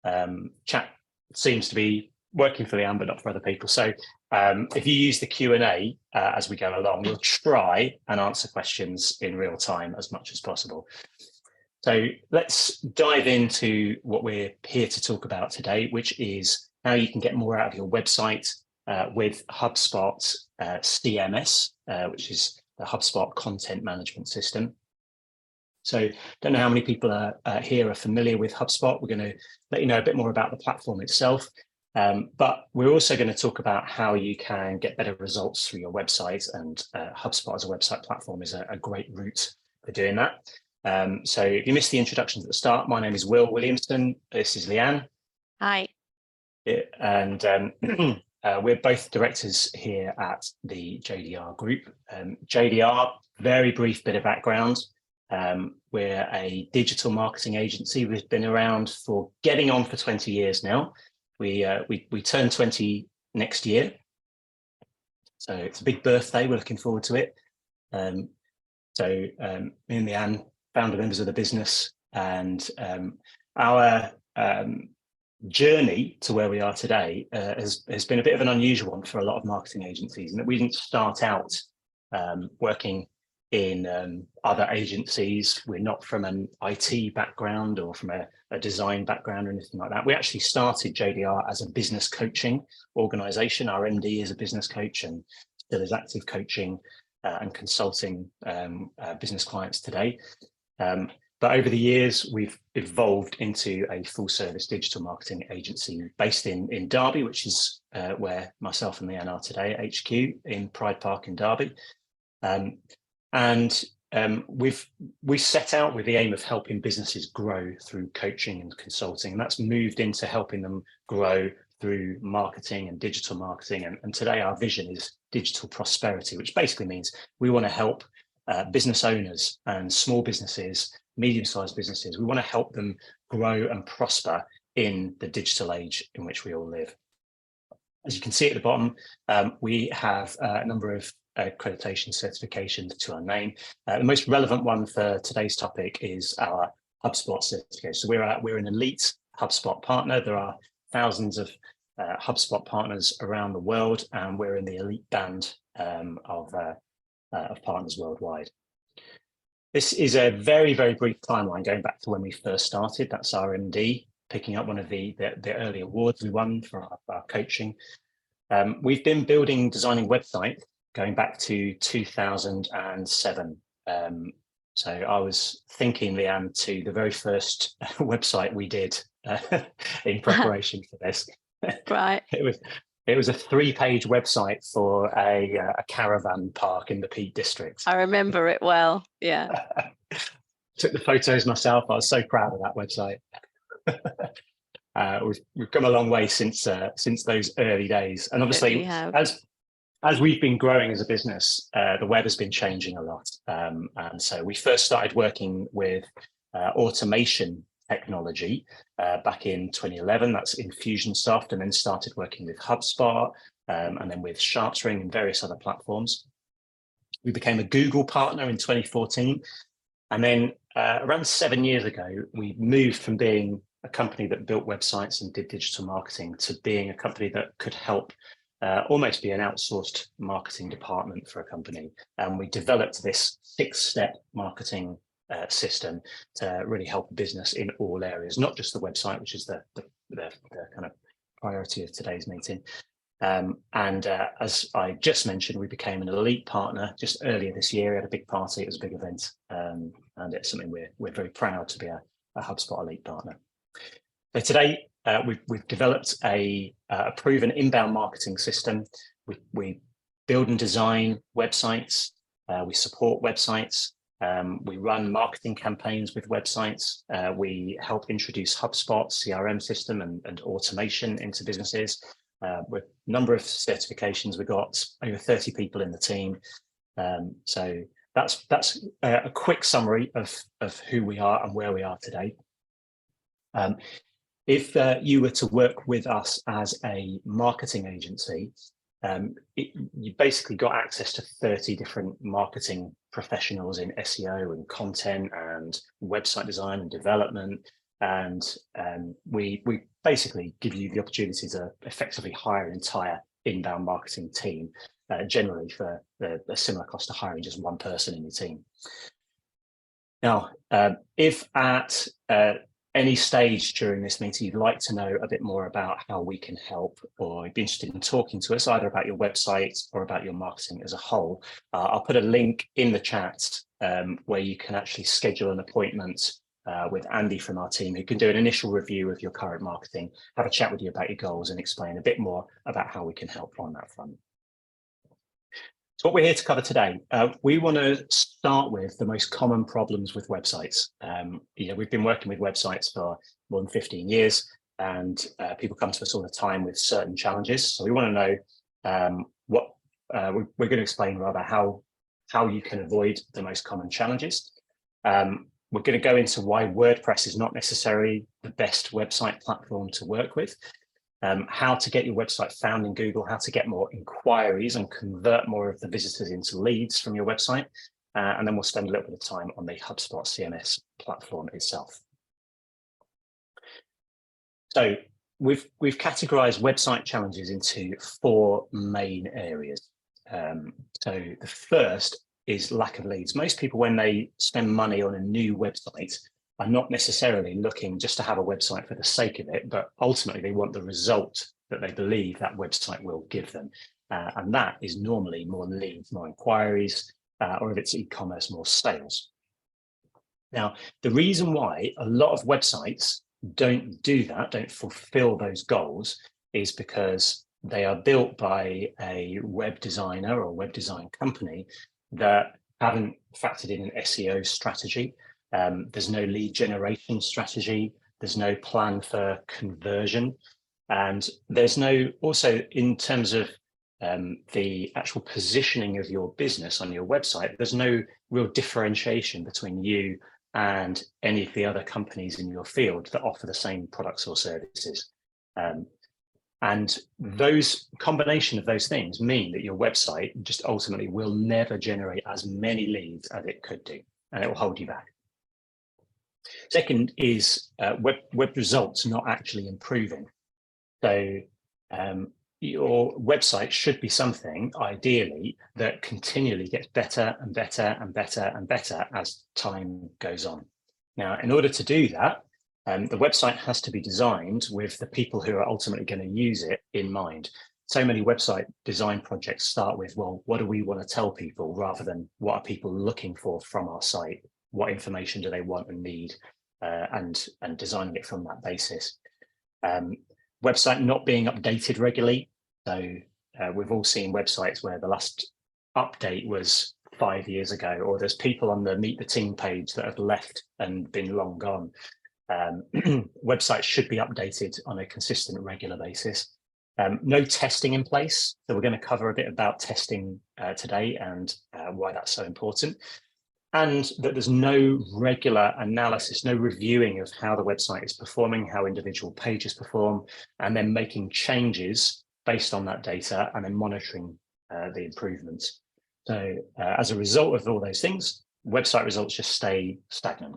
Chat seems to be working for Leanne, but not for other people. So if you use the Q&A as we go along, we'll try and answer questions in real time as much as possible. So let's dive into what we're here to talk about today, which is how you can get more out of your website with HubSpot CMS, which is the HubSpot content management system. So don't know how many people here are familiar with HubSpot. We're going to let you know a bit more about the platform itself, but we're also going to talk about how you can get better results through your website, and HubSpot as a website platform is a great route for doing that. So if you missed the introductions at the start, my name is Will Williamson. This is Leanne. Hi. And we're both directors here at the JDR Group. JDR, very brief bit of background. We're a digital marketing agency. We've been around for getting on for 20 years now. We turn 20 next year. So it's a big birthday. We're looking forward to it. Me and Leanne, founder members of the business, and our journey to where we are today has been a bit of an unusual one for a lot of marketing agencies, and that we didn't start out working in other agencies. We're not from an IT background or from a design background or anything like that. We actually started JDR as a business coaching organization. Our MD is a business coach and still is active coaching and consulting business clients today. But over the years, we've evolved into a full-service digital marketing agency based in Derby, which is where myself and Leanne are today at HQ in Pride Park in Derby. We set out with the aim of helping businesses grow through coaching and consulting, and that's moved into helping them grow through marketing and digital marketing. And today our vision is digital prosperity, which basically means we want to help business owners and small businesses, medium-sized businesses. We want to help them grow and prosper in the digital age in which we all live. As you can see at the bottom, we have a number of accreditation certifications to our name. The most relevant one for today's topic is our HubSpot certification. So we're an elite HubSpot partner. There are thousands of HubSpot partners around the world, and we're in the elite band of partners worldwide. This is a very, very brief timeline going back to when we first started. That's our MD picking up one of the early awards we won for our coaching. We've been designing websites going back to 2007. So I was thinking, Leanne, to the very first website we did in preparation for this. Right. It was a 3-page website for a caravan park in the Peak District. I remember it well. Yeah. Took the photos myself. I was so proud of that website. We've come a long way since those early days, and obviously, as we've been growing as a business, the web has been changing a lot. And so we first started working with automation technology back in 2011. That's Infusionsoft, and then started working with HubSpot and then with SharpString and various other platforms. We became a Google partner in 2014. And then around 7 years ago, we moved from being a company that built websites and did digital marketing to being a company that could help almost be an outsourced marketing department for a company. And we developed this 6-step marketing system to really help a business in all areas, not just the website, which is the kind of priority of today's meeting. As I just mentioned, we became an elite partner just earlier this year at a big party. It was a big event, and it's something we're very proud to be a HubSpot elite partner. So today we've developed a proven inbound marketing system. We build and design websites. We support websites. We run marketing campaigns with websites. We help introduce HubSpot CRM system and automation into businesses. With a number of certifications, we've got over 30 people in the team. So that's a quick summary of who we are and where we are today. If you were to work with us as a marketing agency, you basically got access to 30 different marketing professionals in SEO and content and website design and development, And we basically give you the opportunity to effectively hire an entire inbound marketing team, generally for a similar cost to hiring just one person in your team. Now, if at any stage during this meeting you'd like to know a bit more about how we can help, or you'd be interested in talking to us either about your website or about your marketing as a whole, I'll put a link in the chat where you can actually schedule an appointment with Andy from our team, who can do an initial review of your current marketing, have a chat with you about your goals and explain a bit more about how we can help on that front. So what we're here to cover today, we want to start with the most common problems with websites. We've been working with websites for more than 15 years, and people come to us all the time with certain challenges. So we want to know what we're going to explain rather how you can avoid the most common challenges. We're going to go into why WordPress is not necessarily the best website platform to work with. How to get your website found in Google, how to get more inquiries and convert more of the visitors into leads from your website. And then we'll spend a little bit of time on the HubSpot CMS platform itself. So we've categorized website challenges into 4 main areas. So the first is lack of leads. Most people, when they spend money on a new website, are not necessarily looking just to have a website for the sake of it, but ultimately they want the result that they believe that website will give them. And that is normally more leads, more inquiries, or if it's e-commerce, more sales. Now, the reason why a lot of websites don't do that, don't fulfill those goals, is because they are built by a web designer or web design company that haven't factored in an SEO strategy. There's no lead generation strategy. There's no plan for conversion. And there's no, also in terms of the actual positioning of your business on your website, there's no real differentiation between you and any of the other companies in your field that offer the same products or services. And those combination of those things mean that your website just ultimately will never generate as many leads as it could do, and it will hold you back. Second is web results not actually improving. So your website should be something, ideally, that continually gets better and better and better and better as time goes on. Now, in order to do that, the website has to be designed with the people who are ultimately going to use it in mind. So many website design projects start with, well, what do we want to tell people, rather than what are people looking for from our site? What information do they want and need, and designing it from that basis. Website not being updated regularly. So we've all seen websites where the last update was 5 years ago, or there's people on the Meet the Team page that have left and been long gone. Websites should be updated on a consistent, regular basis. No testing in place. So we're going to cover a bit about testing today and why that's so important. And that there's no regular analysis, no reviewing of how the website is performing, how individual pages perform, and then making changes based on that data and then monitoring the improvements. So as a result of all those things, website results just stay stagnant.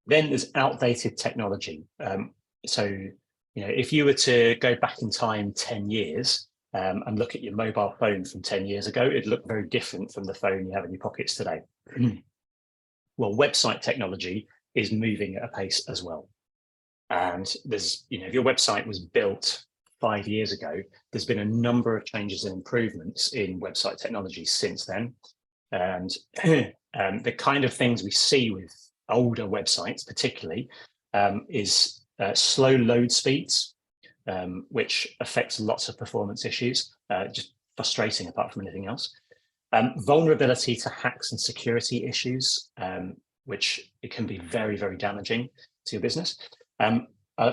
Then there's outdated technology. If you were to go back in time 10 years, and look at your mobile phone from 10 years ago, it'd look very different from the phone you have in your pockets today. Well, website technology is moving at a pace as well. And there's, if your website was built 5 years ago, there's been a number of changes and improvements in website technology since then. And the kind of things we see with older websites particularly is slow load speeds, which affects lots of performance issues, just frustrating apart from anything else. Vulnerability to hacks and security issues, which it can be very, very damaging to your business.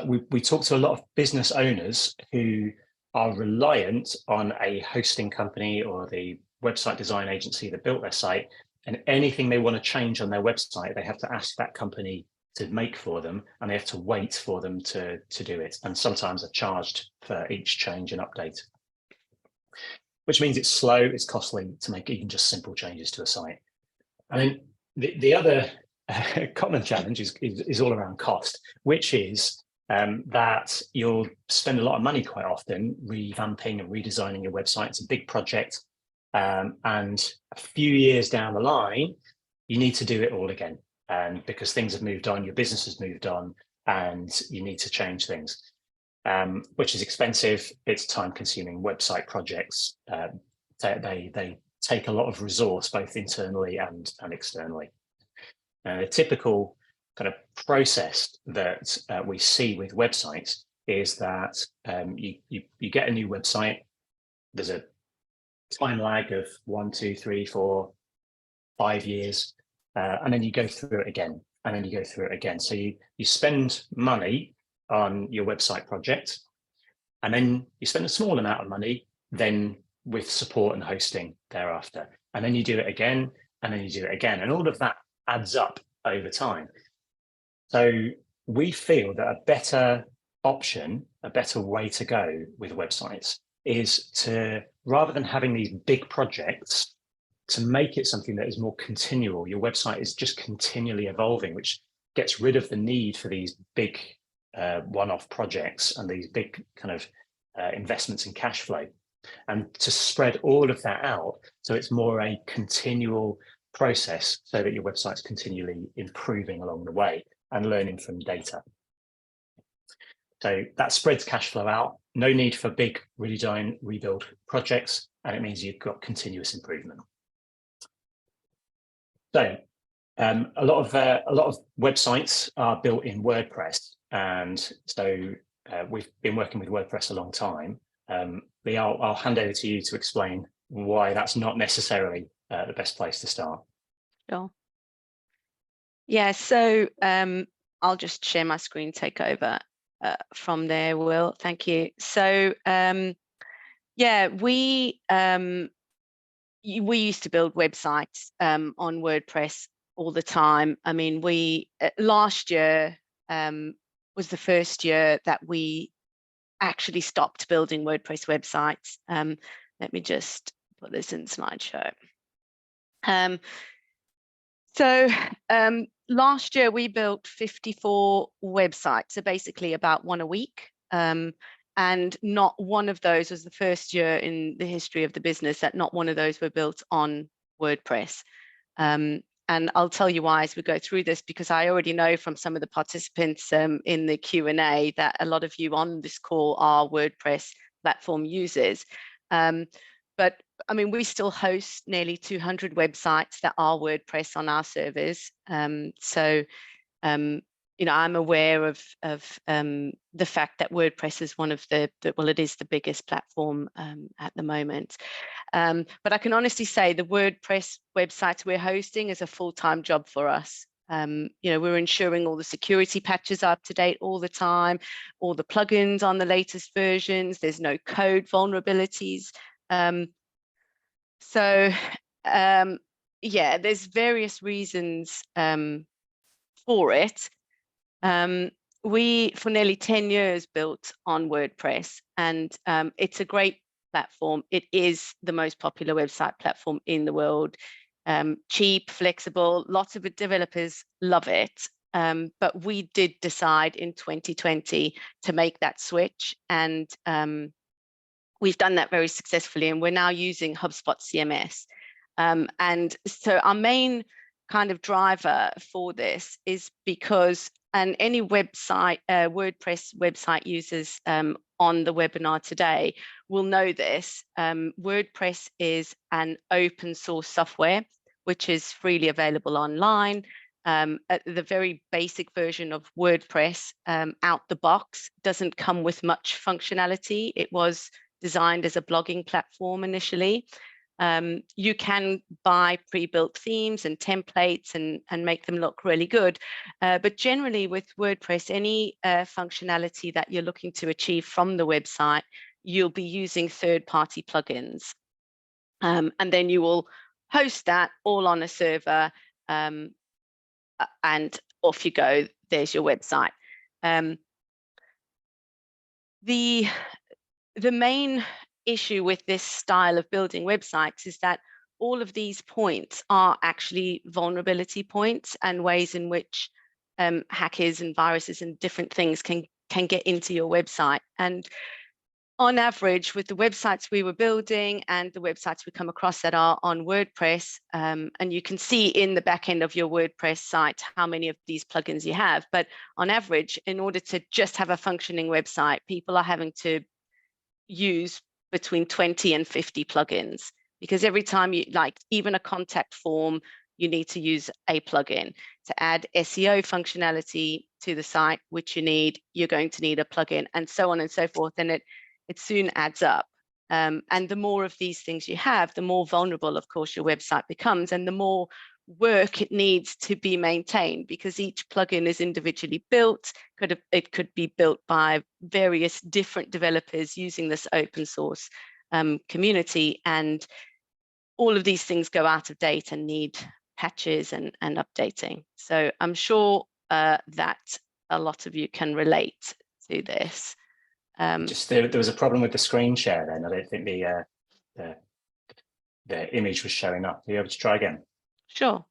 We talk to a lot of business owners who are reliant on a hosting company or the website design agency that built their site, and anything they want to change on their website, they have to ask that company to make for them, and they have to wait for them to do it. And sometimes are charged for each change and update, which means it's slow, it's costly to make even just simple changes to a site. And then the other common challenge is all around cost, which is that you'll spend a lot of money quite often revamping and redesigning your website. It's a big project. And a few years down the line, you need to do it all again. And because things have moved on, your business has moved on, and you need to change things, which is expensive. It's time-consuming. Website projects, they take a lot of resource, both internally and externally. A typical kind of process that we see with websites is that you get a new website. There's a time lag of 1, 2, 3, 4, 5 years, and then you go through it again, and then you go through it again. So you spend money on your website project, and then you spend a small amount of money then with support and hosting thereafter, and then you do it again, and then you do it again, and all of that adds up over time. So we feel that a better option, a better way to go with websites is to, rather than having these big projects, to make it something that is more continual. Your website is just continually evolving, which gets rid of the need for these big one-off projects and these big kind of investments in cash flow, and to spread all of that out so it's more a continual process, so that your website's continually improving along the way and learning from data. So that spreads cash flow out. No need for big redesign, rebuild projects, and it means you've got continuous improvement. So a lot of websites are built in WordPress, and so we've been working with WordPress a long time. Lee, I'll hand over to you to explain why that's not necessarily the best place to start. Sure. Yeah, so I'll just share my screen, take over from there, Will. Thank you. So yeah, we used to build websites on WordPress all the time. I mean, we last year was the first year that we actually stopped building WordPress websites. Let me just put this in slideshow. So last year we built 54 websites, so basically about one a week. And not one of those was the first year in the history of the business that not one of those were built on WordPress. And I'll tell you why as we go through this, because I already know from some of the participants in the Q&A that a lot of you on this call are WordPress platform users. But I mean, we still host nearly 200 websites that are WordPress on our servers. You know, I'm aware of the fact that WordPress is one of well, it is the biggest platform at the moment. But I can honestly say the WordPress websites we're hosting is a full-time job for us. You know, we're ensuring all the security patches are up to date all the time, all the plugins on the latest versions, there's no code vulnerabilities. Yeah, there's various reasons for it. We, for nearly 10 years, built on WordPress, and it's a great platform. It is the most popular website platform in the world. Cheap, flexible, lots of developers love it. But we did decide in 2020 to make that switch, and we've done that very successfully, and we're now using HubSpot CMS. And so our main kind of driver for this is because, and any website, WordPress website users on the webinar today will know this, WordPress is an open source software, which is freely available online. The very basic version of WordPress out the box doesn't come with much functionality. It was designed as a blogging platform initially. You can buy pre-built themes and templates and make them look really good. But generally with WordPress, any functionality that you're looking to achieve from the website, you'll be using third-party plugins. And then you will host that all on a server, and off you go, there's your website. The main issue with this style of building websites is that all of these points are actually vulnerability points and ways in which hackers and viruses and different things can get into your website. And on average, with the websites we were building and the websites we come across that are on WordPress, and you can see in the back end of your WordPress site how many of these plugins you have. But on average, in order to just have a functioning website, people are having to use between 20 and 50 plugins, because every time you, like even a contact form, you need to use a plugin. To add SEO functionality to the site, which you're going to need a plugin, and so on and so forth. And it soon adds up. And the more of these things you have, the more vulnerable, of course, your website becomes, and the more work it needs to be maintained, because each plugin is individually built. It could be built by various different developers using this open source community, and all of these things go out of date and need patches and updating. So I'm sure that a lot of you can relate to this. Just there was a problem with the screen share then. I don't think the image was showing up. Are you able to try again? Sure.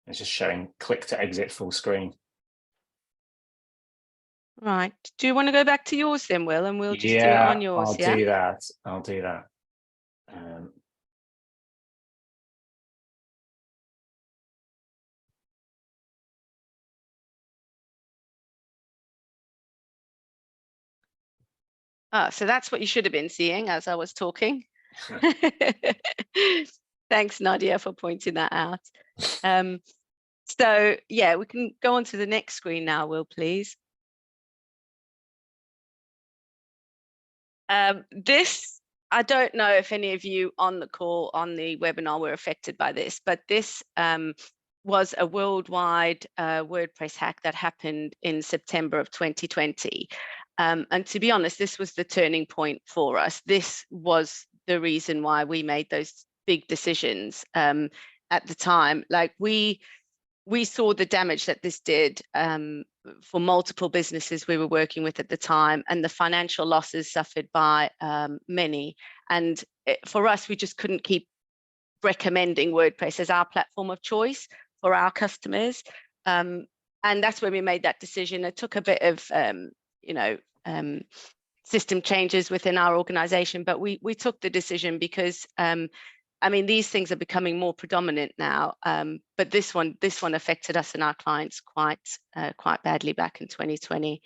It's just showing click to exit full screen. Right. Do you want to go back to yours then, Will? And we'll just do it on yours. I'll do that. I'll do that. So that's what you should have been seeing as I was talking. Thanks, Nadia, for pointing that out. So yeah, we can go on to the next screen now, Will, please. This, I don't know if any of you on the call, on the webinar, were affected by this, but this was a worldwide WordPress hack that happened in September of 2020. And to be honest, this was the turning point for us. This was the reason why we made those big decisions at the time. Like we saw the damage that this did for multiple businesses we were working with at the time, and the financial losses suffered by many. And for us, we just couldn't keep recommending WordPress as our platform of choice for our customers. And that's when we made that decision. It took a bit of, system changes within our organization, but we took the decision because I mean, these things are becoming more predominant now, but this one affected us and our clients quite badly back in 2020.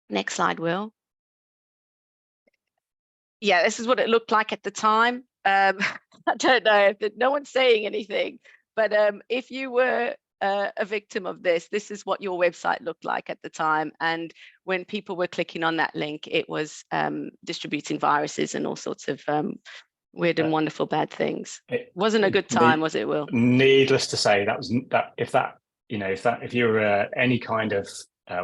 Next slide, Will. Yeah, this is what it looked like at the time. I don't know if no one's saying anything, but if you were a victim of this is what your website looked like at the time. And when people were clicking on that link, it was distributing viruses and all sorts of weird and wonderful bad things. It wasn't a good time, was it, Will? Needless to say, if you're any kind of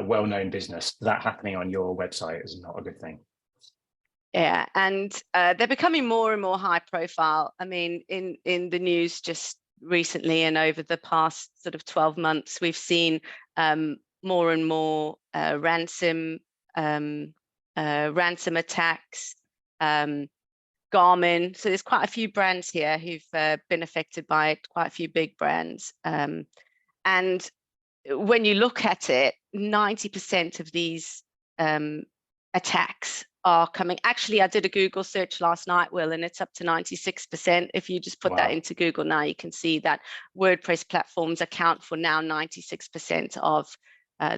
well-known business, that happening on your website is not a good thing. Yeah, and they're becoming more and more high profile. I mean, in the news just recently and over the past sort of 12 months, we've seen more and more ransom attacks. Garmin. So there's quite a few brands here who've been affected by it, quite a few big brands. And when you look at it, 90% of these attacks are coming. Actually, I did a Google search last night, Will, and it's up to 96%. If you just put that into Google now, you can see that WordPress platforms account for now 96% of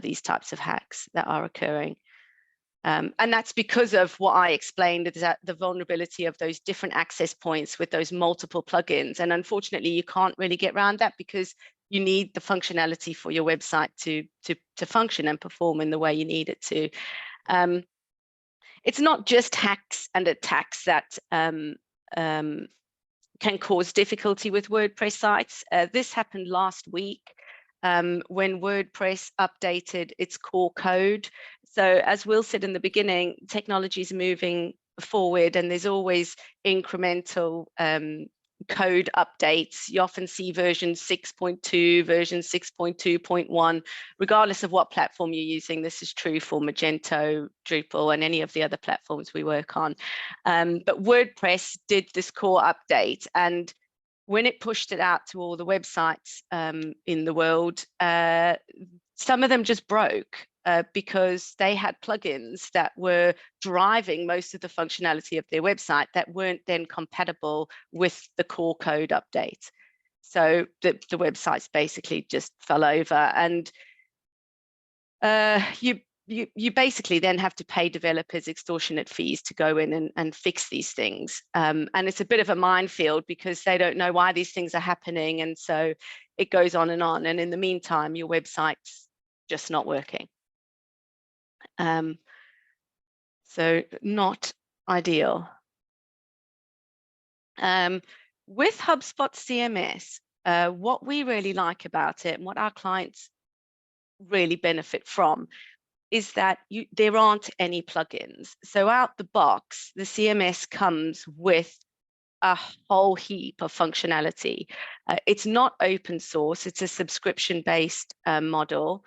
these types of hacks that are occurring. And that's because of what I explained, is that the vulnerability of those different access points with those multiple plugins. And unfortunately, you can't really get around that because you need the functionality for your website to function and perform in the way you need it to. It's not just hacks and attacks that can cause difficulty with WordPress sites. This happened last week when WordPress updated its core code. So as Will said in the beginning, technology is moving forward and there's always incremental code updates. You often see version 6.2, version 6.2.1, regardless of what platform you're using. This is true for Magento, Drupal, and any of the other platforms we work on. But WordPress did this core update, and when it pushed it out to all the websites in the world, some of them just broke because they had plugins that were driving most of the functionality of their website that weren't then compatible with the core code update. So the websites basically just fell over, and you basically then have to pay developers extortionate fees to go in and fix these things. And it's a bit of a minefield because they don't know why these things are happening. And so it goes on. And in the meantime, your website's just not working. So not ideal. With HubSpot CMS, what we really like about it and what our clients really benefit from is that there aren't any plugins. So out the box, the CMS comes with a whole heap of functionality. It's not open source, it's a subscription-based model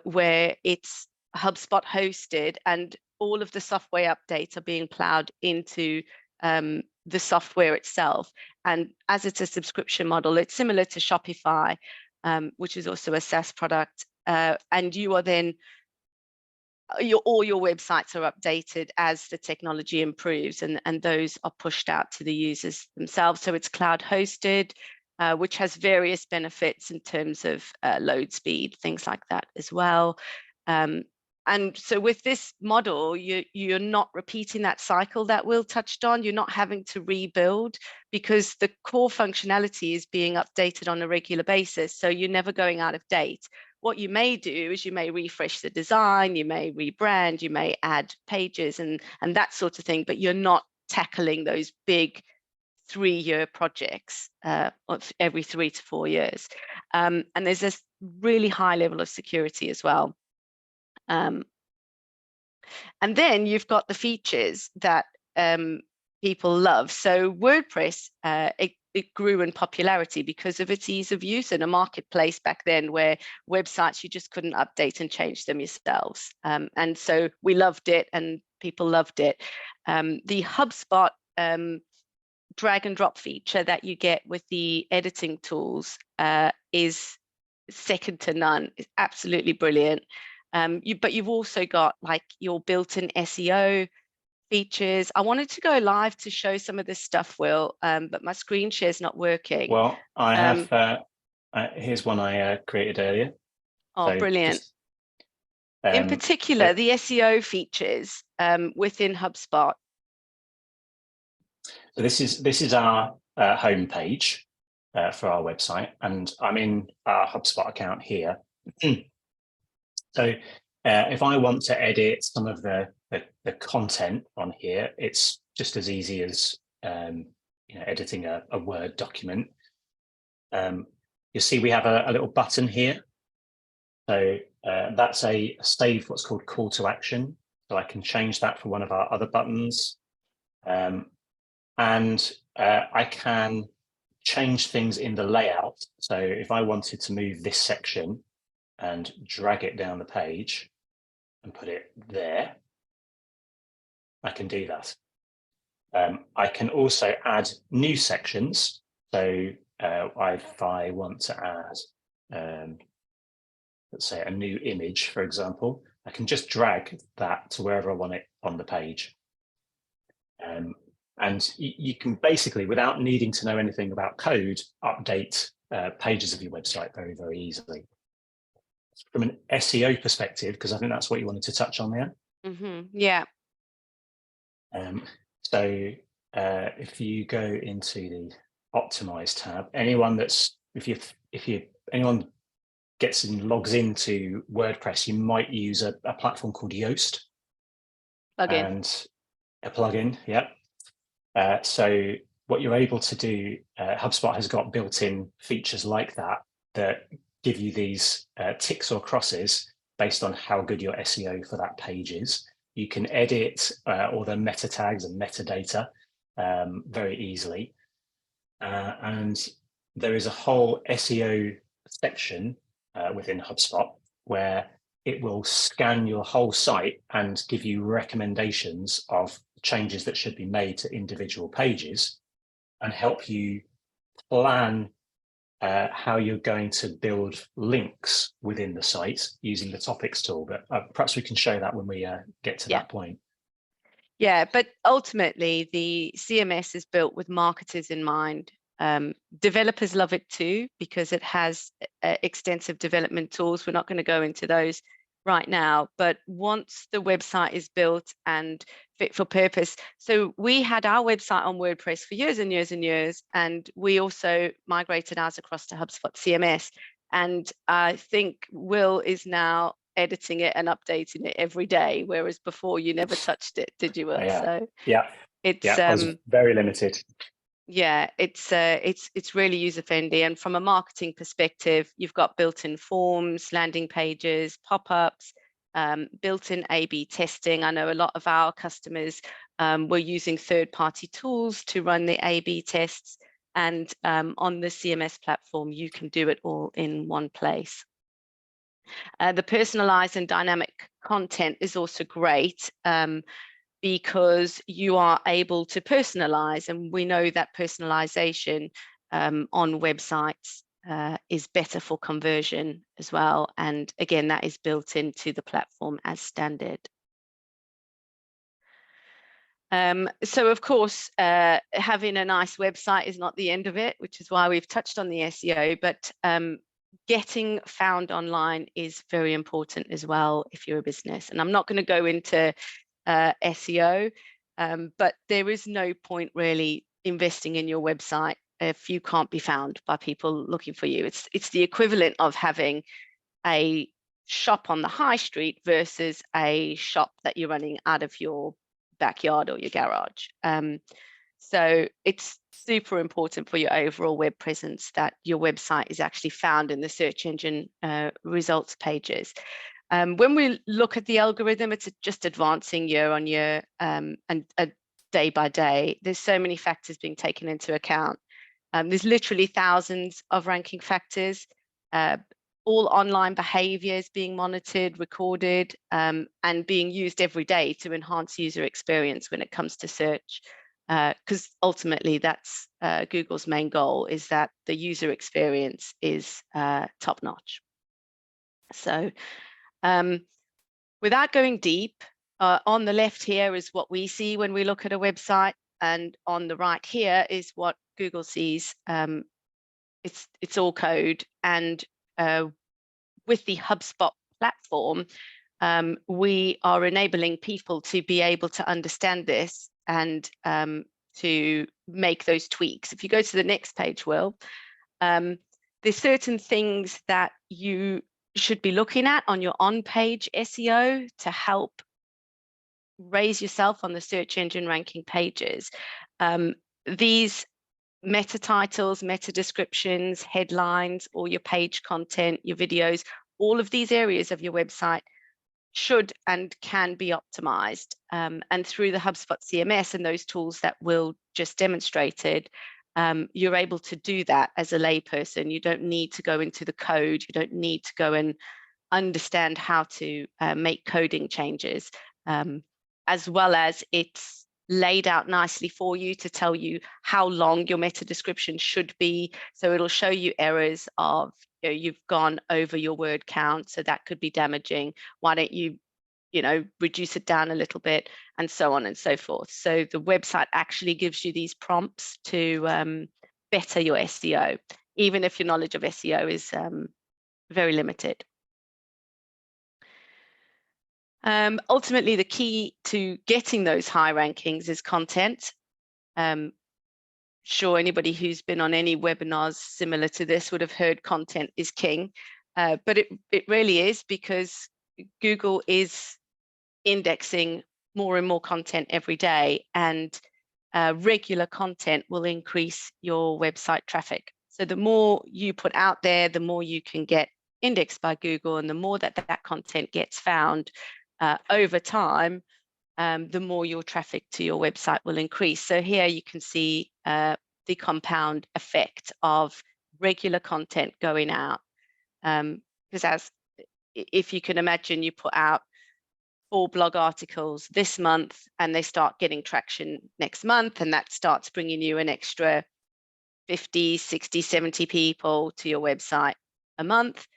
where it's HubSpot hosted, and all of the software updates are being plowed into the software itself. And as it's a subscription model, it's similar to Shopify, which is also a SaaS product. And you are then, all your websites are updated as the technology improves, and those are pushed out to the users themselves. So it's cloud hosted, which has various benefits in terms of load speed, things like that as well. And so with this model, you're not repeating that cycle that Will touched on. You're not having to rebuild because the core functionality is being updated on a regular basis. So you're never going out of date. What you may do is you may refresh the design, you may rebrand, you may add pages and that sort of thing, but you're not tackling those big 3-year projects of every 3 to 4 years. And there's this really high level of security as well. And then you've got the features that people love. So WordPress, it grew in popularity because of its ease of use in a marketplace back then where websites, you just couldn't update and change them yourselves. And so we loved it and people loved it. The HubSpot drag and drop feature that you get with the editing tools is second to none. It's absolutely brilliant. But you've also got like your built-in SEO features. I wanted to go live to show some of this stuff, Will, but my screen share is not working. Well, I have, here's one I created earlier. Oh, so brilliant. Just, in particular, the SEO features within HubSpot. So this is our home page for our website, and I'm in our HubSpot account here. So if I want to edit some of the content on here, it's just as easy as editing a Word document. You'll see we have a little button here. So that's a save, what's called call to action. So I can change that for one of our other buttons. And I can change things in the layout. So if I wanted to move this section and drag it down the page and put it there, I can do that. I can also add new sections. So if I want to add, let's say, a new image, for example, I can just drag that to wherever I want it on the page. And you can basically, without needing to know anything about code, update pages of your website very, very easily. From an SEO perspective, because I think that's what you wanted to touch on there. Mm-hmm. Yeah. So if you go into the Optimize tab, anyone gets and logs into WordPress, you might use a platform called Yoast. Plugin. And a plugin, yeah. So what you're able to do, HubSpot has got built-in features like that give you these ticks or crosses based on how good your SEO for that page is. You can edit all the meta tags and metadata very easily. and there is a whole SEO section within HubSpot where it will scan your whole site and give you recommendations of changes that should be made to individual pages and help you plan how you're going to build links within the site using the topics tool. But perhaps we can show that when we get to that point. Yeah, but ultimately the CMS is built with marketers in mind. Developers love it too because it has extensive development tools. We're not going to go into those right now, but once the website is built and fit for purpose. So we had our website on WordPress for years and years and years, and we also migrated ours across to HubSpot CMS. And I think Will is now editing it and updating it every day, whereas before you never touched it, did you, Will? Yeah. So it's I was very limited. Yeah, it's really user-friendly, and from a marketing perspective, you've got built-in forms, landing pages, pop-ups, built-in A/B testing. I know a lot of our customers were using third-party tools to run the A/B tests, and on the CMS platform, you can do it all in one place. The personalized and dynamic content is also great. Because you are able to personalize, and we know that personalization on websites is better for conversion as well. And again, that is built into the platform as standard. So of course, having a nice website is not the end of it, which is why we've touched on the SEO, but getting found online is very important as well if you're a business. And I'm not going to go into SEO, but there is no point really investing in your website if you can't be found by people looking for you. It's the equivalent of having a shop on the high street versus a shop that you're running out of your backyard or your garage. So it's super important for your overall web presence that your website is actually found in the search engine results pages. When we look at the algorithm, it's just advancing year on year and day by day. There's so many factors being taken into account. There's literally thousands of ranking factors. All online behaviors being monitored, recorded, and being used every day to enhance user experience when it comes to search. Because ultimately, that's Google's main goal, is that the user experience is top-notch. So without going deep, on the left here is what we see when we look at a website, and on the right here is what Google sees. It's all code, and with the HubSpot platform, we are enabling people to be able to understand this and to make those tweaks. If you go to the next page, Will, there's certain things that you should be looking at on your on-page SEO to help raise yourself on the search engine ranking pages. These meta titles, meta descriptions, headlines, all your page content, your videos, all of these areas of your website should and can be optimized. And through the HubSpot CMS and those tools that Will just demonstrated, you're able to do that as a layperson. You don't need to go into the code. You don't need to go and understand how to make coding changes, as well as it's laid out nicely for you to tell you how long your meta description should be. So it'll show you errors of, you've gone over your word count, so that could be damaging. Why don't you, reduce it down a little bit, and so on and so forth. So the website actually gives you these prompts to better your SEO, even if your knowledge of SEO is very limited. Ultimately, the key to getting those high rankings is content. Sure, anybody who's been on any webinars similar to this would have heard content is king, but it really is, because Google is indexing more and more content every day, and regular content will increase your website traffic. So the more you put out there, the more you can get indexed by Google, and the more that content gets found over time, the more your traffic to your website will increase. So here you can see the compound effect of regular content going out. Because if you can imagine, you put out 4 blog articles this month and they start getting traction next month, and that starts bringing you an extra 50, 60, 70 people to your website a month.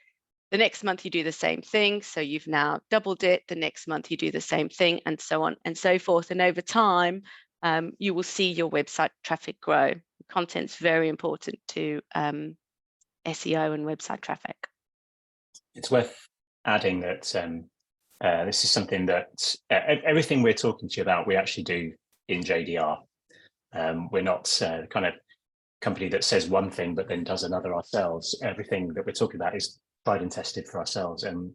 The next month you do the same thing, so you've now doubled it. The next month you do the same thing, and so on and so forth. And over time, you will see your website traffic grow. Content's very important to SEO and website traffic. It's worth adding that this is something that everything we're talking to you about, we actually do in JDR. We're not the kind of company that says one thing but then does another ourselves. Everything that we're talking about is tried and tested for ourselves, and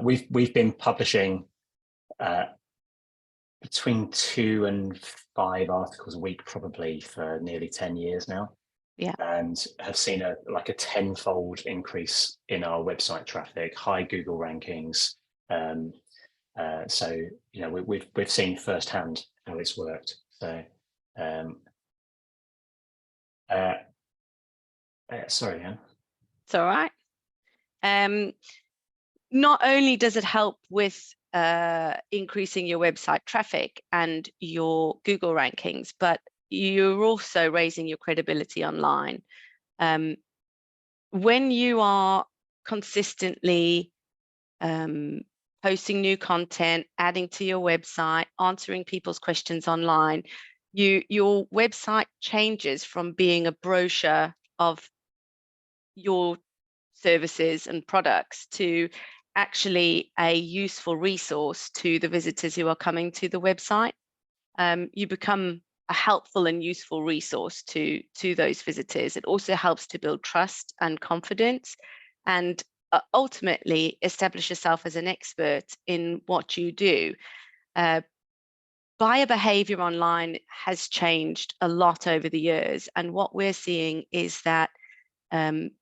we've been publishing between 2 and 5 articles a week probably for nearly 10 years now. Yeah, and have seen a 10-fold increase in our website traffic, high Google rankings. So we've seen firsthand how it's worked. So sorry, Anne. it's all right. Not only does it help with increasing your website traffic and your Google rankings, but you're also raising your credibility online. When you are consistently posting new content, adding to your website, answering people's questions online, your website changes from being a brochure of your services and products to actually a useful resource to the visitors who are coming to the website. You become a helpful and useful resource to those visitors. It also helps to build trust and confidence, and ultimately establish yourself as an expert in what you do. Buyer behavior online has changed a lot over the years, and what we're seeing is that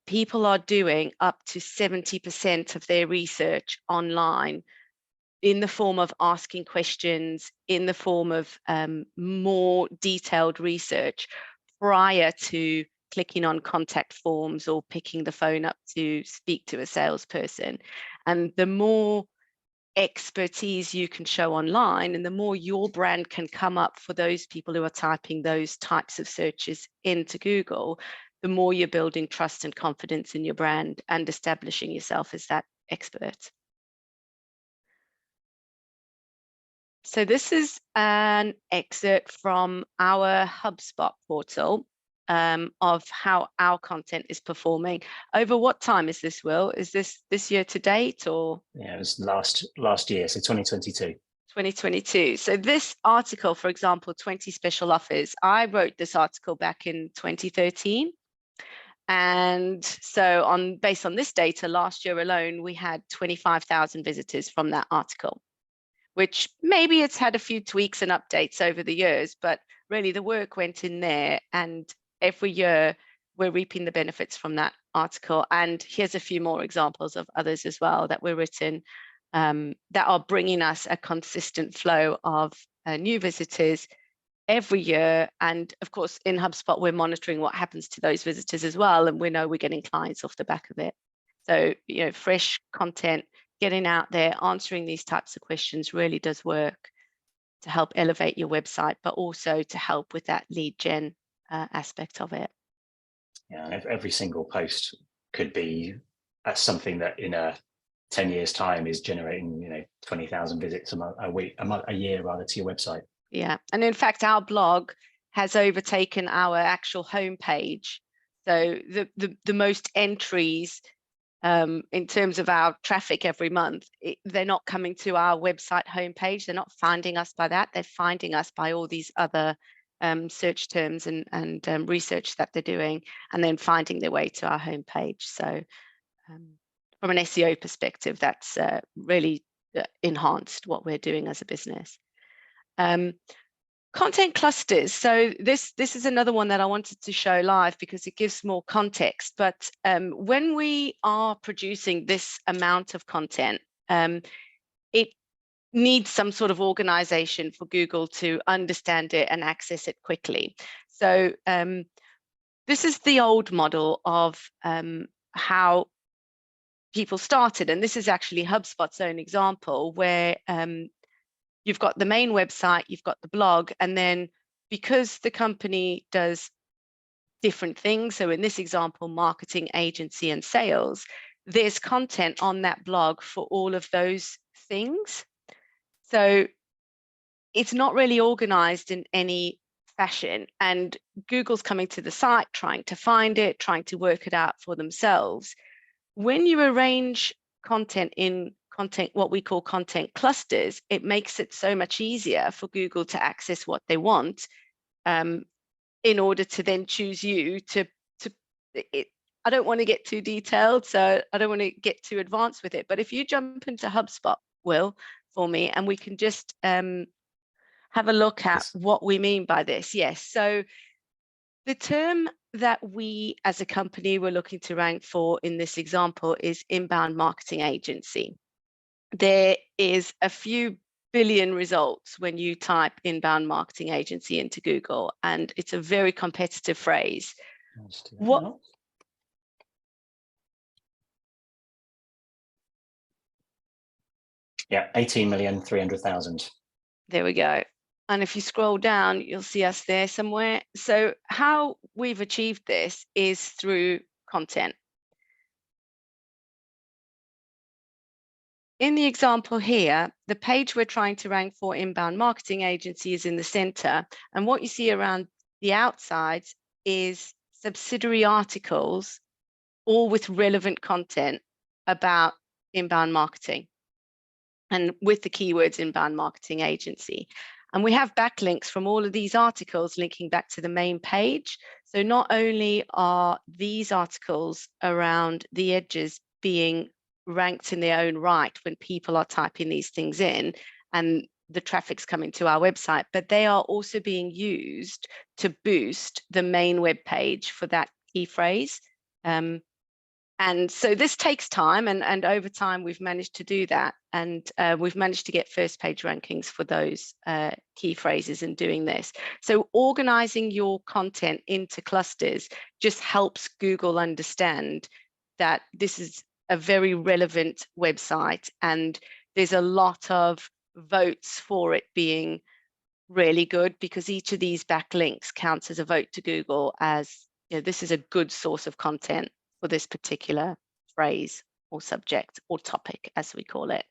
people are doing up to 70% of their research online in the form of asking questions, in the form of more detailed research prior to clicking on contact forms or picking the phone up to speak to a salesperson. And the more expertise you can show online, and the more your brand can come up for those people who are typing those types of searches into Google, the more you're building trust and confidence in your brand and establishing yourself as that expert. So this is an excerpt from our HubSpot portal of how our content is performing. Over what time is this, Will? Is this year to date, or? Yeah, it was last year, so 2022. 2022. So this article, for example, 20 special offers, I wrote this article back in 2013. And so based on this data, last year alone, we had 25,000 visitors from that article, which maybe it's had a few tweaks and updates over the years, but really the work went in there, and every year we're reaping the benefits from that article. And here's a few more examples of others as well that were written that are bringing us a consistent flow of new visitors every year. And of course, in HubSpot, we're monitoring what happens to those visitors as well, and we know we're getting clients off the back of it. So, fresh content, getting out there, answering these types of questions really does work to help elevate your website, but also to help with that lead gen aspect of it. Yeah, every single post could be something that in 10 years time is generating 20,000 visits a year rather to your website. Yeah, and in fact our blog has overtaken our actual homepage. So the most entries in terms of our traffic every month, they're not coming to our website homepage. They're not finding us by that. They're finding us by all these other search terms and research that they're doing, and then finding their way to our homepage. So from an SEO perspective, that's really enhanced what we're doing as a business. Content clusters. So this is another one that I wanted to show live because it gives more context. But when we are producing this amount of content, it needs some sort of organization for Google to understand it and access it quickly. So this is the old model of how people started. And this is actually HubSpot's own example, where you've got the main website, you've got the blog, and then because the company does different things, so in this example, marketing, agency, and sales, there's content on that blog for all of those things. So it's not really organized in any fashion, and Google's coming to the site, trying to find it, trying to work it out for themselves. When you arrange content in what we call content clusters, it makes it so much easier for Google to access what they want, in order to then choose you I don't want to get too detailed, so I don't want to get too advanced with it. But if you jump into HubSpot, Will, for me, and we can just have a look at what we mean by this. Yes, so the term that we as a company were looking to rank for in this example is inbound marketing agency. There is a few billion results when you type inbound marketing agency into Google, and it's a very competitive phrase. What? Yeah, 18,300,000. There we go. And if you scroll down, you'll see us there somewhere. So how we've achieved this is through content. In the example here, the page we're trying to rank for, inbound marketing agency, is in the center. And what you see around the outsides is subsidiary articles, all with relevant content about inbound marketing and with the keywords inbound marketing agency. And we have backlinks from all of these articles linking back to the main page. So not only are these articles around the edges being ranked in their own right when people are typing these things in and the traffic's coming to our website, but they are also being used to boost the main web page for that key phrase. And so this takes time, and over time we've managed to do that, and we've managed to get first page rankings for those key phrases in doing this. So organizing your content into clusters just helps Google understand that this is a very relevant website, and there's a lot of votes for it being really good, because each of these backlinks counts as a vote to Google as, you know, this is a good source of content for this particular phrase or subject or topic, as we call it.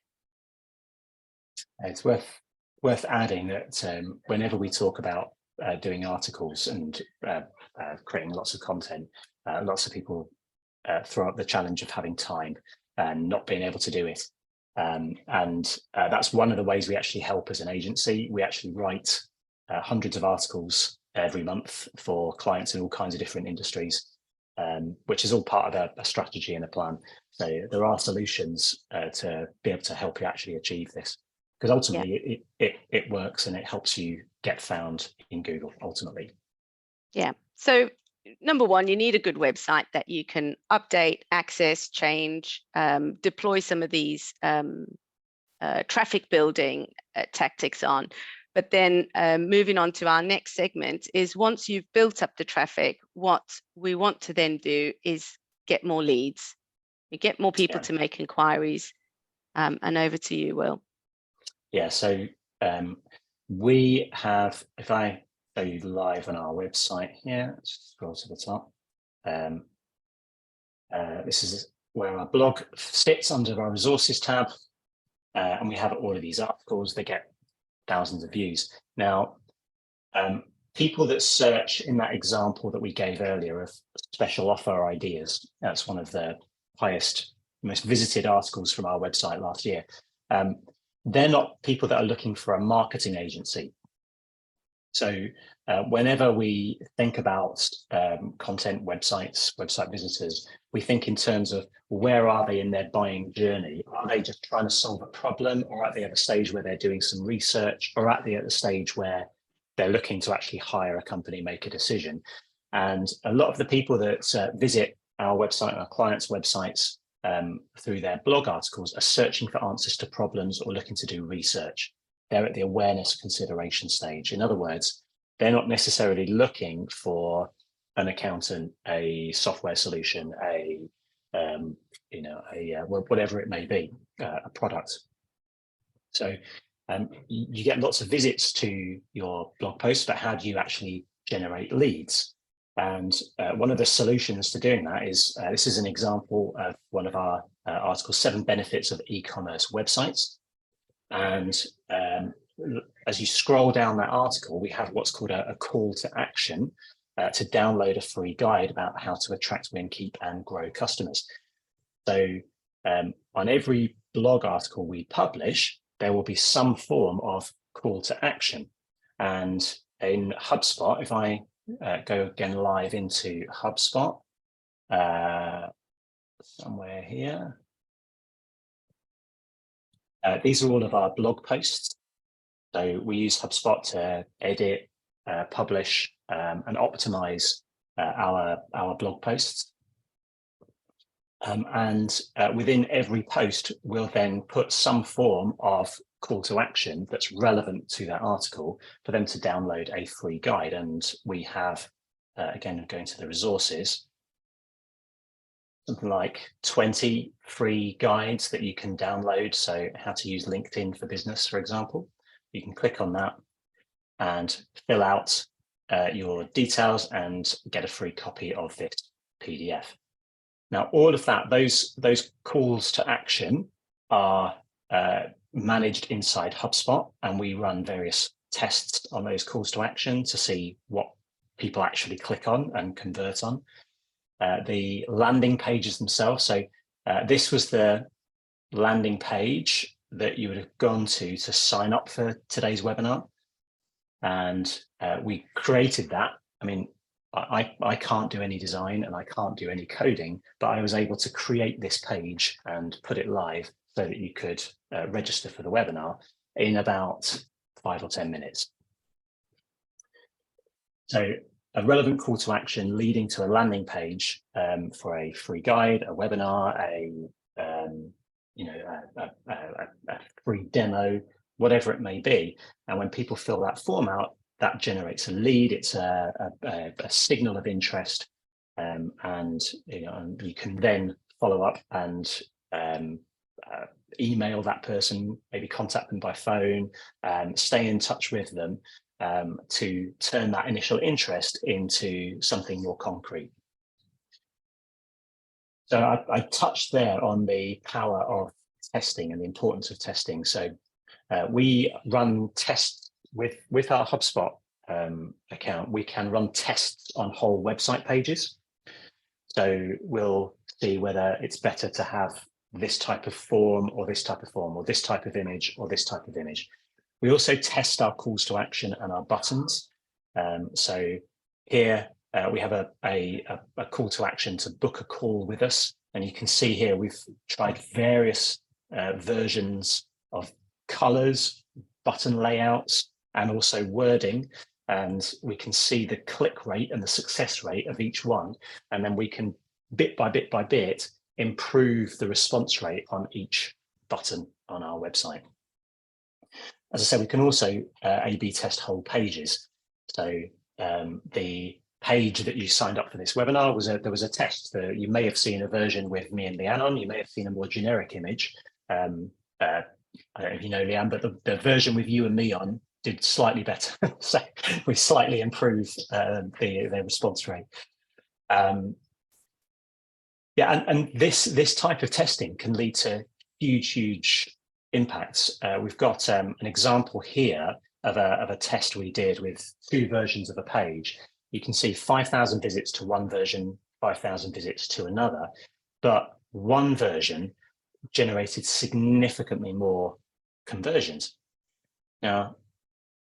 It's worth adding that whenever we talk about doing articles and creating lots of content, lots of people throw up the challenge of having time and not being able to do it. And that's one of the ways we actually help as an agency. We actually write hundreds of articles every month for clients in all kinds of different industries, which is all part of a strategy and a plan. So there are solutions to be able to help you actually achieve this, because ultimately it works and it helps you get found in Google ultimately. Yeah. So number one, you need a good website that you can update, access, change, deploy some of these traffic building tactics on. But then moving on to our next segment is, once you've built up the traffic, what we want to then do is get more leads. You get more people to make inquiries. And over to you, Will. Yeah, so we have, if I show you live on our website here, let's scroll to the top. This is where our blog sits under our resources tab. And we have all of these articles that get thousands of views. Now, people that search in that example that we gave earlier of special offer ideas, that's one of the highest, most visited articles from our website last year. They're not people that are looking for a marketing agency. So whenever we think about content websites, website visitors, we think in terms of where are they in their buying journey? Are they just trying to solve a problem, or are they at the stage where they're doing some research, or are they at the stage where they're looking to actually hire a company, make a decision? And a lot of the people that visit our website, our clients' websites through their blog articles, are searching for answers to problems or looking to do research. They're at the awareness consideration stage. In other words, they're not necessarily looking for an accountant, a software solution, whatever it may be, a product. So you get lots of visits to your blog posts, but how do you actually generate leads? And one of the solutions to doing that is, this is an example of one of our articles, 7 benefits of e-commerce websites. And as you scroll down that article, we have what's called a call to action to download a free guide about how to attract, win, keep, and grow customers. So on every blog article we publish, there will be some form of call to action. And in HubSpot, if I go again live into HubSpot, somewhere here, these are all of our blog posts. So we use HubSpot to edit, publish, and optimize our blog posts. And within every post, we'll then put some form of call to action that's relevant to that article for them to download a free guide. And we have, again, going to the resources, something like 20 free guides that you can download. So how to use LinkedIn for Business, for example. You can click on that and fill out your details and get a free copy of this PDF. Now, all of that, those calls to action are managed inside HubSpot, and we run various tests on those calls to action to see what people actually click on and convert on. The landing pages themselves. So this was the landing page that you would have gone to sign up for today's webinar. And we created that. I mean, I can't do any design and I can't do any coding, but I was able to create this page and put it live so that you could register for the webinar in about 5 or 10 minutes. So a relevant call to action leading to a landing page for a free guide, a webinar, a free demo, whatever it may be. And when people fill that form out, that generates a lead. It's a signal of interest, and you can then follow up and email that person, maybe contact them by phone, stay in touch with them to turn that initial interest into something more concrete. So I touched there on the power of testing and the importance of testing. So we run tests with our HubSpot account. We can run tests on whole website pages. So we'll see whether it's better to have this type of form or this type of form, or this type of image or this type of image. We also test our calls to action and our buttons. So here we have a call to action to book a call with us. And you can see here we've tried various versions of colors, button layouts, and also wording. And we can see the click rate and the success rate of each one. And then we can, bit by bit, improve the response rate on each button on our website. As I said, we can also A/B test whole pages. So the page that you signed up for this webinar there was a test. You may have seen a version with me and Leanne on. You may have seen a more generic image. I don't know if you know Leanne, but the version with you and me on did slightly better. So we slightly improved the response rate. Yeah, and this type of testing can lead to huge impacts. We've got an example here of a test we did with 2 versions of a page. You can see 5,000 visits to one version, 5,000 visits to another, but one version generated significantly more conversions. Now,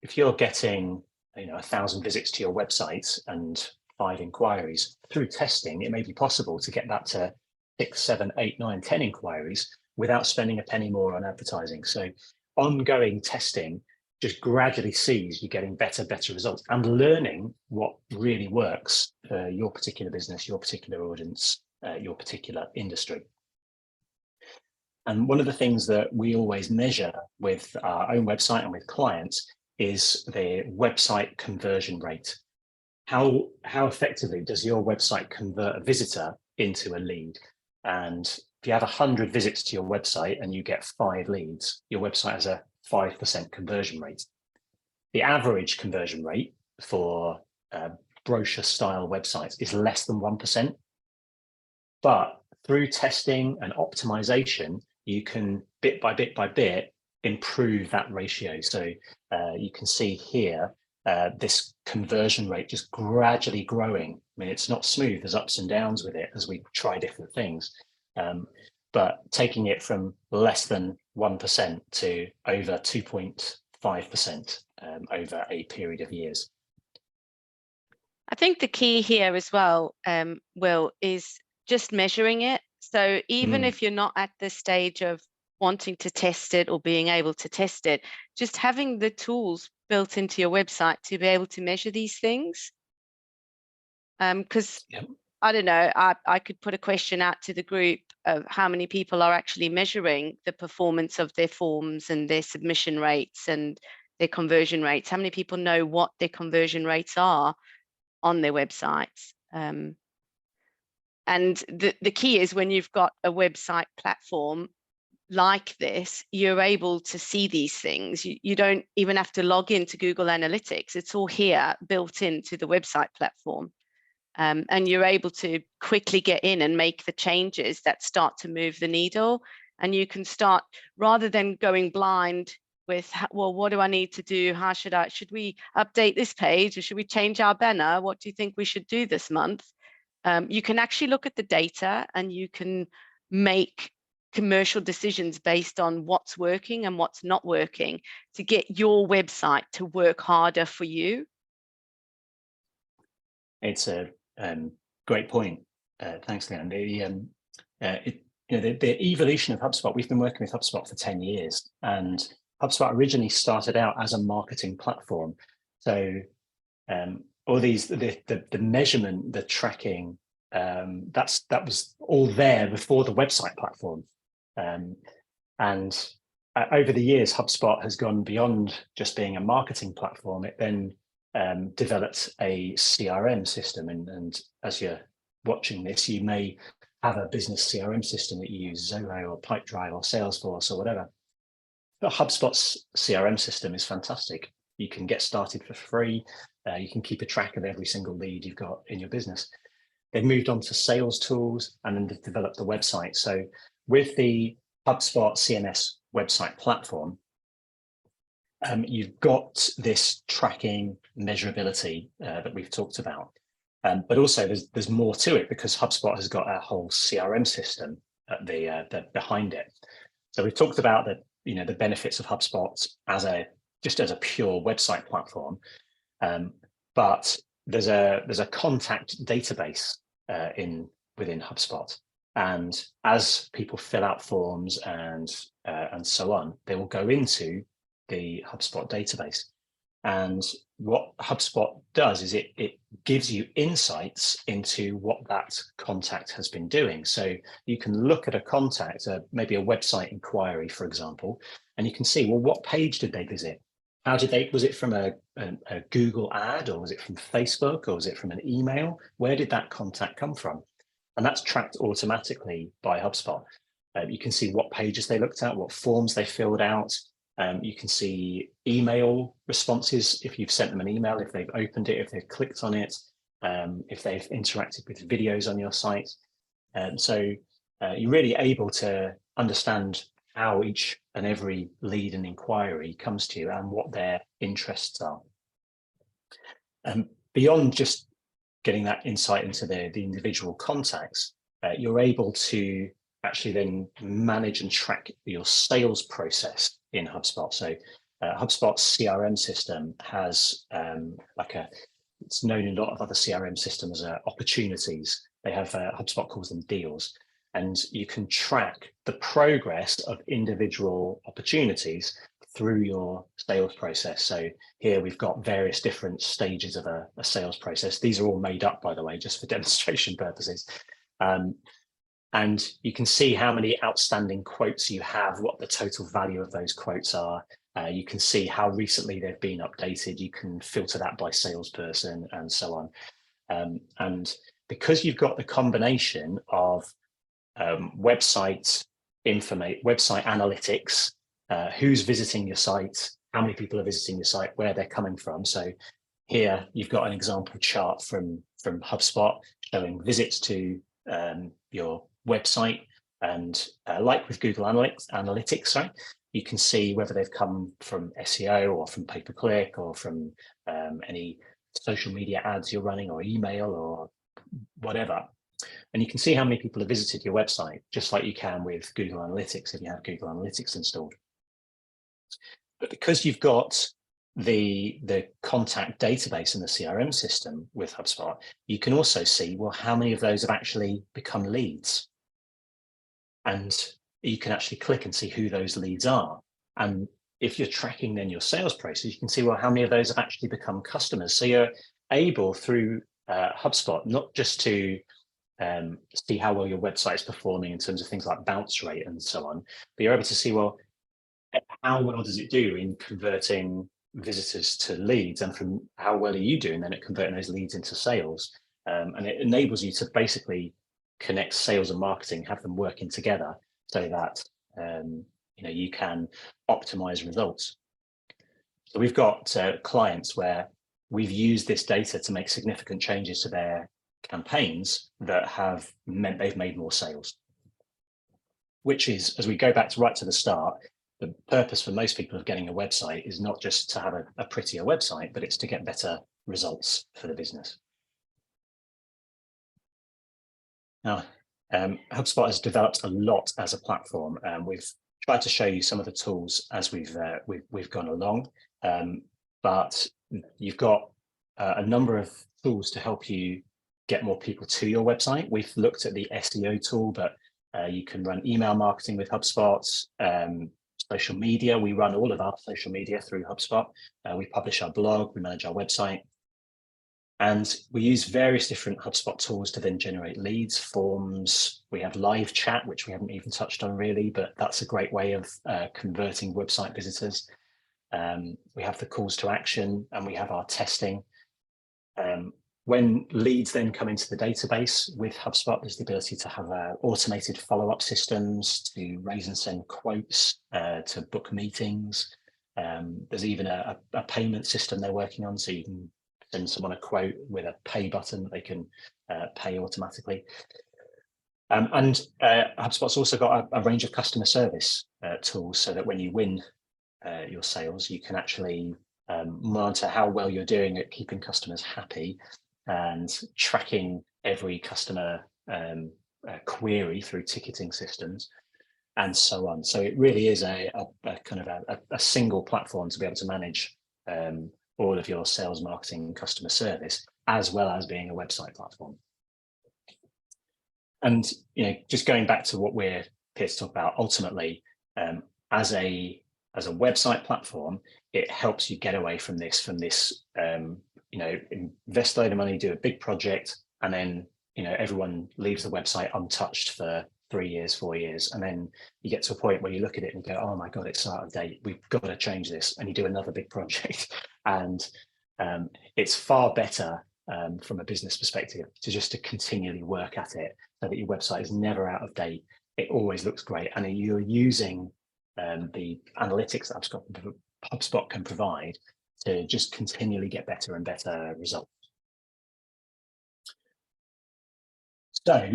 if you're getting 1,000 visits to your website and 5 inquiries, through testing, it may be possible to get that to 6, 7, 8, 9, 10 inquiries without spending a penny more on advertising. So ongoing testing just gradually sees you getting better results and learning what really works for your particular business, your particular audience, your particular industry. And one of the things that we always measure with our own website and with clients is the website conversion rate. how effectively does your website convert a visitor into a lead? And if you have 100 visits to your website and you get 5 leads, your website has a 5% conversion rate. The average conversion rate for brochure style websites is less than 1%. But through testing and optimization, you can bit by bit improve that ratio. So you can see here, this conversion rate just gradually growing. I mean, it's not smooth, there's ups and downs with it as we try different things. But taking it from less than 1% to over 2.5% over a period of years. I think the key here as well, Will, is just measuring it. So even if you're not at the stage of wanting to test it or being able to test it, just having the tools built into your website to be able to measure these things. Because I don't know, I could put a question out to the group of how many people are actually measuring the performance of their forms and their submission rates and their conversion rates. How many people know what their conversion rates are on their websites? And the key is when you've got a website platform like this, you're able to see these things. You don't even have to log into Google Analytics. It's all here built into the website platform. And you're able to quickly get in and make the changes that start to move the needle. And you can start, rather than going blind with, well, what do I need to do? How should we update this page, or should we change our banner? What do you think we should do this month? You can actually look at the data and you can make commercial decisions based on what's working and what's not working to get your website to work harder for you. It's a great point. Thanks, Leanne. The evolution of HubSpot, we've been working with HubSpot for 10 years, and HubSpot originally started out as a marketing platform. So all these, the measurement, the tracking, that was all there before the website platform. And over the years, HubSpot has gone beyond just being a marketing platform. It then developed a CRM system, and as you're watching this, you may have a business CRM system that you use, Zoho or Pipedrive or Salesforce or whatever. But HubSpot's CRM system is fantastic. You can get started for free. You can keep a track of every single lead you've got in your business. They've moved on to sales tools, and then they've developed the website. So with the HubSpot CMS website platform, you've got this tracking measurability that we've talked about, but also there's more to it because HubSpot has got a whole CRM system at the behind it. So we've talked about the benefits of HubSpot as a pure website platform, but there's a contact database within HubSpot, and as people fill out forms and so on, they will go into the HubSpot database. And what HubSpot does is it gives you insights into what that contact has been doing. So you can look at a contact, maybe a website inquiry, for example, and you can see, well, what page did they visit? Was it from a Google ad, or was it from Facebook, or was it from an email? Where did that contact come from? And that's tracked automatically by HubSpot. You can see what pages they looked at, what forms they filled out. You can see email responses if you've sent them an email, if they've opened it, if they've clicked on it, if they've interacted with videos on your site. So you're really able to understand how each and every lead and inquiry comes to you and what their interests are. Beyond just getting that insight into the individual contacts, you're able to actually then manage and track your sales process in HubSpot. So HubSpot's CRM system has it's known in a lot of other CRM systems as opportunities. They have, HubSpot calls them deals. And you can track the progress of individual opportunities through your sales process. So here we've got various different stages of a sales process. These are all made up, by the way, just for demonstration purposes. And you can see how many outstanding quotes you have, what the total value of those quotes are, You can see how recently they've been updated. You can filter that by salesperson and so on. And because you've got the combination of website analytics, who's visiting your site, how many people are visiting your site, where they're coming from. So here you've got an example chart from HubSpot showing visits to your website, and like with Google Analytics, sorry, you can see whether they've come from SEO or from pay-per-click or from any social media ads you're running or email or whatever. And you can see how many people have visited your website, just like you can with Google Analytics if you have Google Analytics installed. But because you've got the contact database and the CRM system with HubSpot, you can also see, well, how many of those have actually become leads? And you can actually click and see who those leads are. And if you're tracking then your sales process, you can see, well, how many of those have actually become customers? So you're able through HubSpot, not just to see how well your website is performing in terms of things like bounce rate and so on, but you're able to see, well, how well does it do in converting visitors to leads, and from how well are you doing then at converting those leads into sales? And it enables you to basically connect sales and marketing, have them working together so that you can optimize results. So we've got clients where we've used this data to make significant changes to their campaigns that have meant they've made more sales, which is, as we go back to right to the start, the purpose for most people of getting a website is not just to have a prettier website, but it's to get better results for the business. Now, HubSpot has developed a lot as a platform, and we've tried to show you some of the tools as we've gone along, but you've got a number of tools to help you get more people to your website. We've looked at the SEO tool, but you can run email marketing with HubSpot, social media. We run all of our social media through HubSpot. We publish our blog, we manage our website, and we use various different HubSpot tools to then generate leads, forms. We have live chat, which we haven't even touched on really, but that's a great way of converting website visitors. We have the calls to action, and we have our testing. When leads then come into the database with HubSpot, there's the ability to have automated follow-up systems, to raise and send quotes, to book meetings. There's even a payment system they're working on, so you can send someone a quote with a pay button that they can pay automatically. And HubSpot's also got a range of customer service tools, so that when you win your sales, you can actually monitor how well you're doing at keeping customers happy and tracking every customer query through ticketing systems and so on. So it really is a kind of a single platform to be able to manage all of your sales, marketing, and customer service, as well as being a website platform. And just going back to what we're here to talk about, ultimately, as a website platform, it helps you get away from this invest a load of money, do a big project, and then everyone leaves the website untouched for 3 years, 4 years, and then you get to a point where you look at it and go, oh my god, it's out of date, we've got to change this, and you do another big project. And it's far better from a business perspective to continually work at it, so that your website is never out of date, it always looks great, and you're using the analytics that HubSpot can provide to just continually get better and better results. So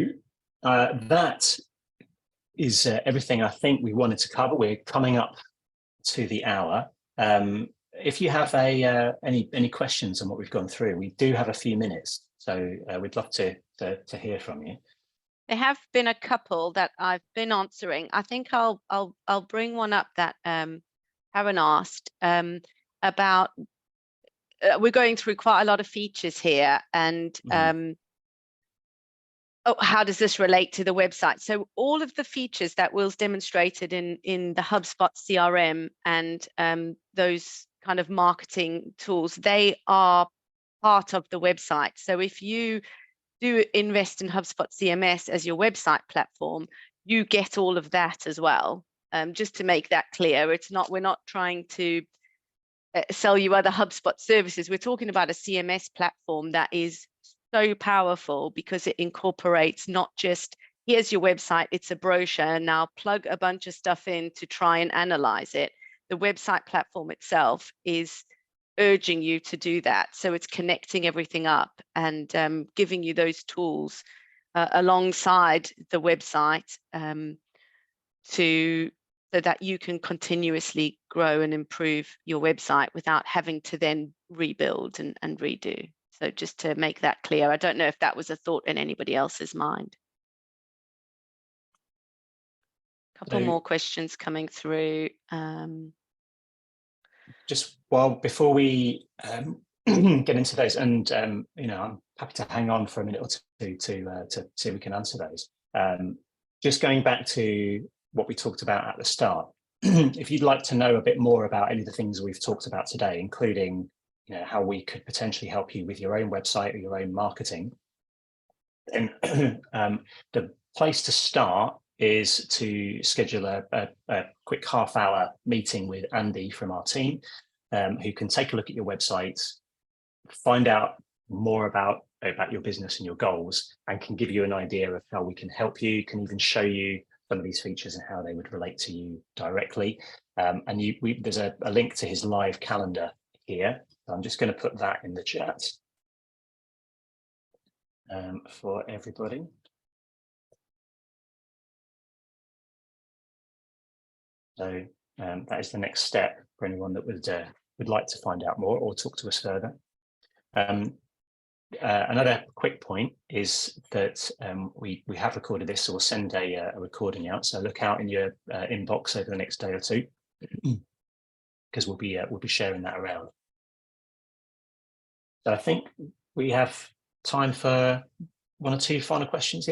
that is everything I think we wanted to cover. We're coming up to the hour. If you have any questions on what we've gone through, we do have a few minutes, so we'd love to hear from you. There have been a couple that I've been answering. I think I'll bring one up that Aaron asked about. We're going through quite a lot of features here, and how does this relate to the website? So all of the features that Will's demonstrated in the HubSpot CRM and those kind of marketing tools, they are part of the website. So if you do invest in HubSpot CMS as your website platform, you get all of that as well. just to make that clear. We're not trying to sell you other HubSpot services. We're talking about a CMS platform that is so powerful because it incorporates not just, here's your website, it's a brochure, now plug a bunch of stuff in to try and analyze it. The website platform itself is urging you to do that. So it's connecting everything up and giving you those tools alongside the website so that you can continuously grow and improve your website without having to then rebuild and redo. So just to make that clear, I don't know if that was a thought in anybody else's mind. A couple more questions coming through. Just before we get into those, and I'm happy to hang on for a minute or two to see if we can answer those. Just going back to what we talked about at the start, if you'd like to know a bit more about any of the things we've talked about today, including how we could potentially help you with your own website or your own marketing, then the place to start is to schedule a quick half-hour meeting with Andy from our team, who can take a look at your website, find out more about your business and your goals, and can give you an idea of how we can help you, can even show you some of these features and how they would relate to you directly. And there's a link to his live calendar here. So I'm just going to put that in the chat for everybody. So that is the next step for anyone that would like to find out more or talk to us further. Another quick point is that we have recorded this, so we'll send a recording out. So look out in your inbox over the next day or two, because we'll be sharing that around. So I think we have time for one or two final questions.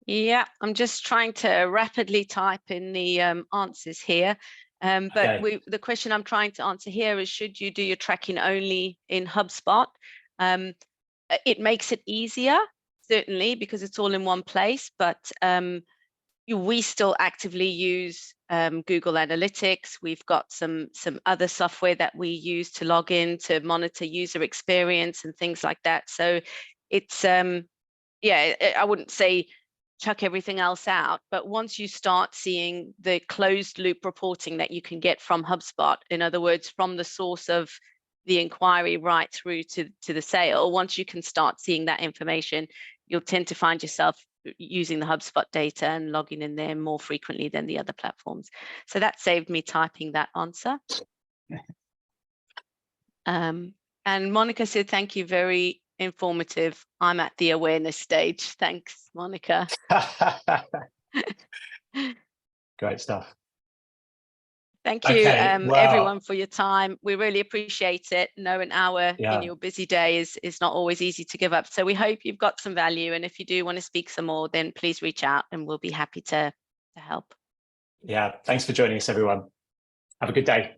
Yeah, I'm just trying to rapidly type in the answers here. But okay. The question I'm trying to answer here is, should you do your tracking only in HubSpot? It makes it easier, certainly, because it's all in one place, but we still actively use Google Analytics. We've got some other software that we use to log in to monitor user experience and things like that. So it's, yeah, I wouldn't say chuck everything else out, but once you start seeing the closed loop reporting that you can get from HubSpot, in other words, from the source of the inquiry right through to the sale, once you can start seeing that information, you'll tend to find yourself using the HubSpot data and logging in there more frequently than the other platforms. So that saved me typing that answer. And Monica said, thank you, very informative. I'm at the awareness stage. Thanks, Monica. Great stuff. Thank you, everyone, for your time. We really appreciate it. No, an hour in your busy day is not always easy to give up. So we hope you've got some value. And if you do want to speak some more, then please reach out and we'll be happy to help. Yeah, thanks for joining us, everyone. Have a good day.